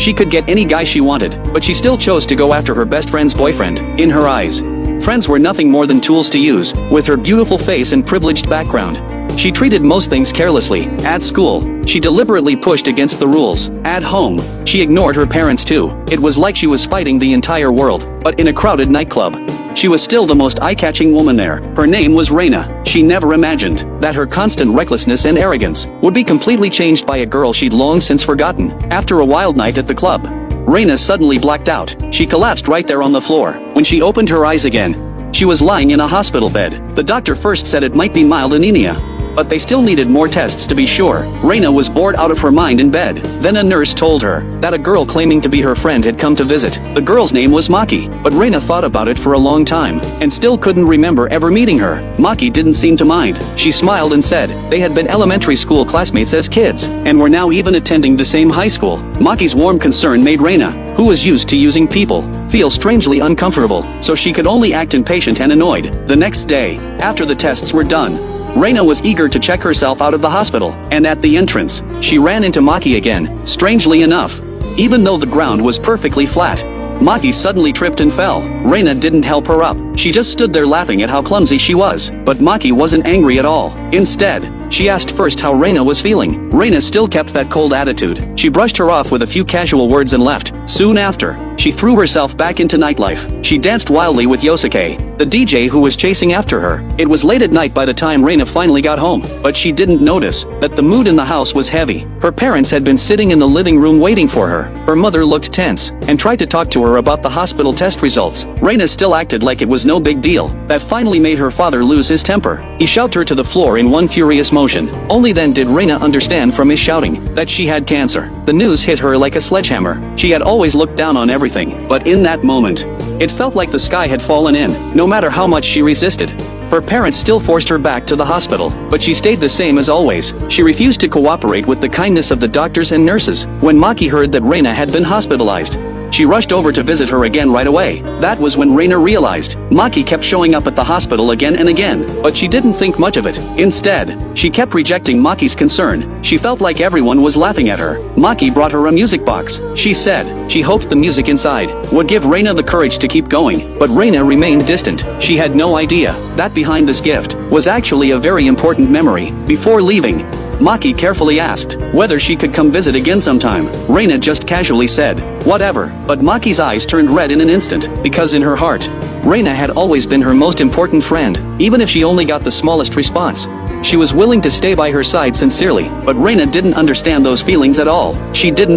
She could get any guy she wanted, but she still chose to go after her best friend's boyfriend. In her eyes, friends were nothing more than tools to use. With her beautiful face and privileged background, she treated most things carelessly. At school, she deliberately pushed against the rules. At home, she ignored her parents too. It was like she was fighting the entire world, but in a crowded nightclub. She was still the most eye-catching woman there. Her name was Reina. She never imagined that her constant recklessness and arrogance would be completely changed by a girl she'd long since forgotten. After a wild night at the club, Reina suddenly blacked out. She collapsed right there on the floor. When she opened her eyes again, she was lying in a hospital bed. The doctor first said it might be mild anemia, but they still needed more tests to be sure. Reina was bored out of her mind in bed. Then a nurse told her that a girl claiming to be her friend had come to visit. The girl's name was Maki, but Reina thought about it for a long time and still couldn't remember ever meeting her. Maki didn't seem to mind. She smiled and said they had been elementary school classmates as kids and were now even attending the same high school. Maki's warm concern made Reina, who was used to using people, feel strangely uncomfortable, so she could only act impatient and annoyed. The next day, after the tests were done, Reina was eager to check herself out of the hospital, and at the entrance, she ran into Maki again. Strangely enough, even though the ground was perfectly flat, Maki suddenly tripped and fell. Reina didn't help her up. She just stood there laughing at how clumsy she was. But Maki wasn't angry at all. Instead, she asked first how Reina was feeling. Reina still kept that cold attitude. She brushed her off with a few casual words and left. Soon after, she threw herself back into nightlife. She danced wildly with Yosuke, the DJ who was chasing after her. It was late at night by the time Reina finally got home, but she didn't notice that the mood in the house was heavy. Her parents had been sitting in the living room waiting for her. Her mother looked tense and tried to talk to her about the hospital test results. Reina still acted like it was no big deal. That finally made her father lose his temper. He shoved her to the floor in one furious motion. Only then did Reina understand from his shouting that she had cancer. The news hit her like a sledgehammer. She had always looked down on everything, but in that moment, it felt like the sky had fallen in. No matter how much she resisted, her parents still forced her back to the hospital, but she stayed the same as always. She refused to cooperate with the kindness of the doctors and nurses. When Maki heard that Reina had been hospitalized, she rushed over to visit her again right away. That was when Reina realized Maki kept showing up at the hospital again and again, but she didn't think much of it. Instead, she kept rejecting Maki's concern. She felt like everyone was laughing at her. Maki brought her a music box. She said she hoped the music inside would give Reina the courage to keep going, but Reina remained distant. She had no idea that behind this gift was actually a very important memory. Before leaving, Maki carefully asked whether she could come visit again sometime. Reina just casually said, "Whatever," but Maki's eyes turned red in an instant, because in her heart, Reina had always been her most important friend. Even if she only got the smallest response, she was willing to stay by her side sincerely. But Reina didn't understand those feelings at all. She didn't